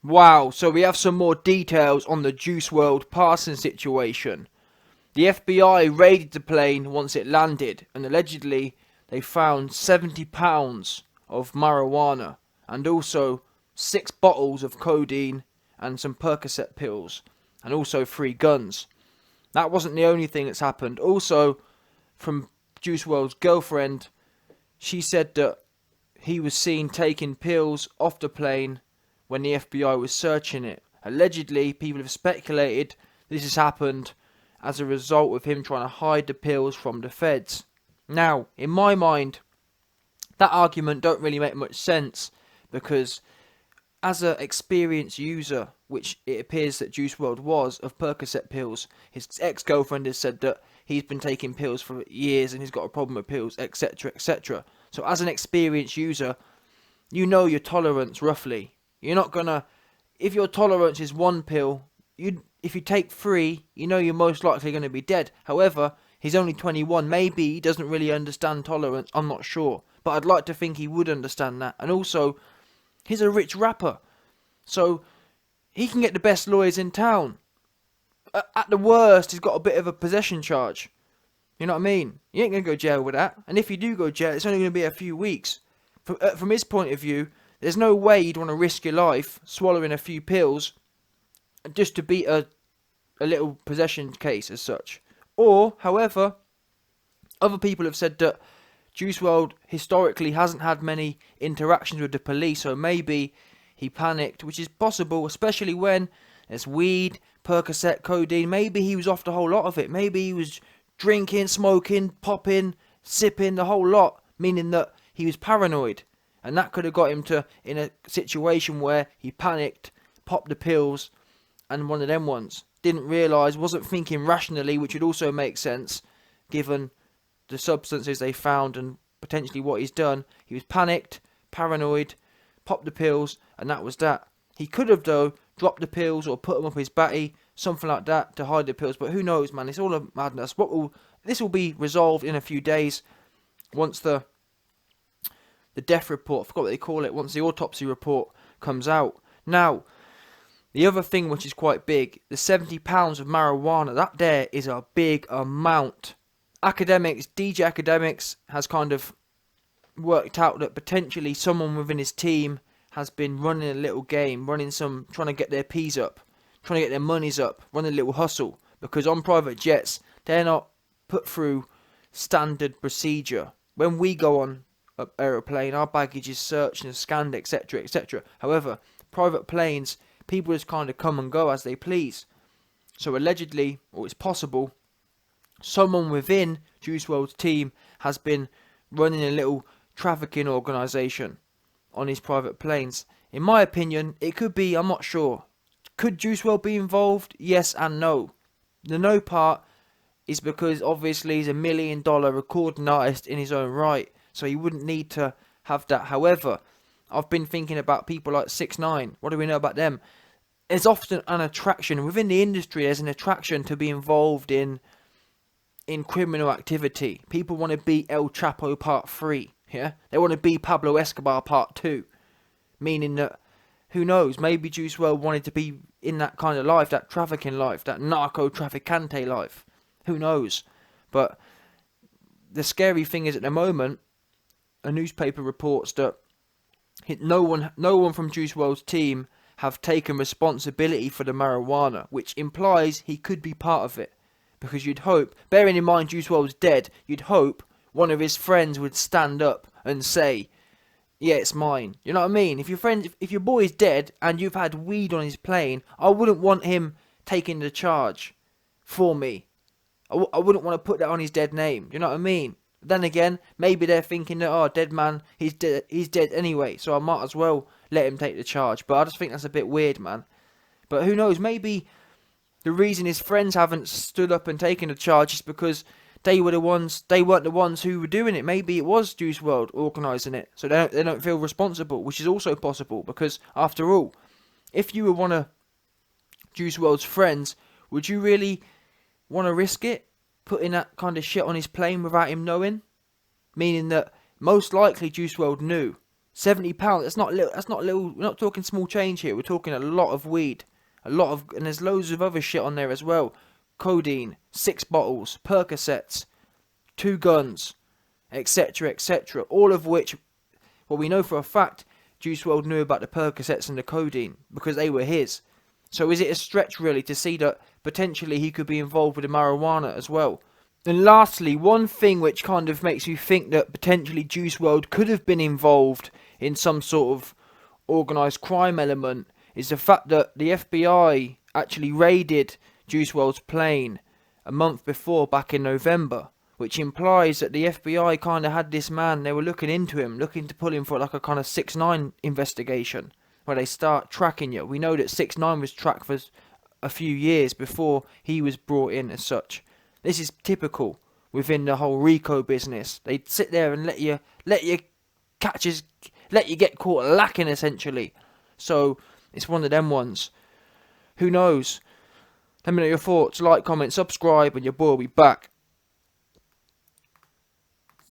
Wow, so we have some more details on the Juice Wrld passing situation. The FBI raided the plane once it landed, and allegedly they found 70 pounds of marijuana and also 6 bottles of codeine and some Percocet pills and also 3 guns. That wasn't the only thing that's happened. Also, from Juice Wrld's girlfriend, she said that he was seen taking pills off the plane when the FBI was searching it. Allegedly, people have speculated this has happened as a result of him trying to hide the pills from the feds. Now, in my mind, that argument don't really make much sense because as an experienced user, which it appears that Juice Wrld was, of Percocet pills, his ex-girlfriend has said that he's been taking pills for years and he's got a problem with pills, etc, etc. So as an experienced user, you know your tolerance roughly. You're not gonna, if your tolerance is 1 pill, if you take 3, you know you're most likely going to be dead. However, he's only 21. Maybe he doesn't really understand tolerance. I'm not sure. But I'd like to think he would understand that. And also, he's a rich rapper. So, he can get the best lawyers in town. At the worst, he's got a bit of a possession charge. You know what I mean? You ain't going to go to jail with that. And if you do go to jail, it's only going to be a few weeks. From his point of view, there's no way you'd want to risk your life swallowing a few pills just to beat a little possession case as such. Or, however, other people have said that Juice Wrld historically hasn't had many interactions with the police, so maybe he panicked, which is possible, especially when there's weed, Percocet, codeine. Maybe he was off the whole lot of it. Maybe he was drinking, smoking, popping, sipping, the whole lot, meaning that he was paranoid. And that could have got him to in a situation where he panicked, popped the pills, and one of them ones. Didn't realise, wasn't thinking rationally, which would also make sense, given the substances they found and potentially what he's done. He was panicked, paranoid, popped the pills, and that was that. He could have, though, dropped the pills or put them up his batty, something like that, to hide the pills, but who knows, man, it's all a madness. This will be resolved in a few days, once the death report, I forgot what they call it, once the autopsy report comes out. Now, the other thing which is quite big, the 70 pounds of marijuana, that there is a big amount. DJ Academics has kind of worked out that potentially someone within his team has been running a little game, trying to get their P's up, trying to get their monies up, running a little hustle. Because on private jets, they're not put through standard procedure. When we go on an aeroplane, our baggage is searched and scanned, etc, etc. However, private planes, people just kind of come and go as they please. So allegedly, or it's possible, someone within Juice Wrld's team has been running a little trafficking organisation on his private planes. In my opinion, it could be, I'm not sure. Could Juice Wrld be involved? Yes and no. The no part is because obviously he's $1 million recording artist in his own right, so he wouldn't need to have that. However, I've been thinking about people like 6ix9ine. What do we know about them? There's often an attraction within the industry. There's an attraction to be involved in criminal activity. People want to be El Chapo Part 3. Yeah, they want to be Pablo Escobar Part 2. Meaning that, who knows? Maybe Juice Wrld wanted to be in that kind of life, that trafficking life, that narco trafficante life. Who knows? But the scary thing is, at the moment, a newspaper reports that no one from Juice Wrld's team have taken responsibility for the marijuana, which implies he could be part of it. Because you'd hope, bearing in mind Juice Wrld's dead, you'd hope one of his friends would stand up and say, yeah, it's mine. You know what I mean? If your boy's dead and you've had weed on his plane, I wouldn't want him taking the charge for me. I wouldn't want to put that on his dead name. You know what I mean? Then again, maybe they're thinking that, oh, dead man, he's dead anyway, so I might as well let him take the charge. But I just think that's a bit weird, man. But who knows? Maybe the reason his friends haven't stood up and taken the charge is because they weren't the ones who were doing it. Maybe it was Juice Wrld organising it, so they don't feel responsible, which is also possible. Because after all, if you were one of Juice Wrld's friends, would you really want to risk it, putting that kind of shit on his plane without him knowing? Meaning that most likely Juice Wrld knew. £70. That's not little. That's not little. We're not talking small change here. We're talking a lot of weed, and there's loads of other shit on there as well. Codeine, 6 bottles, Percocets, 2 guns, etc., etc. All of which, well, we know for a fact Juice Wrld knew about the Percocets and the codeine because they were his. So is it a stretch really to see that potentially he could be involved with the marijuana as well? And lastly, one thing which kind of makes you think that potentially Juice Wrld could have been involved in some sort of organised crime element is the fact that the FBI actually raided Juice Wrld's plane a month before, back in November, which implies that the FBI kind of had this man, they were looking into him, looking to pull him for like a kind of 6ix9ine investigation, where they start tracking you. We know that 6ix9ine was tracked for a few years before he was brought in as such. This is typical within the whole RICO business. They'd sit there and let you get caught lacking, essentially. So it's one of them ones. Who knows? Let me know your thoughts. Like, comment, subscribe, and your boy will be back.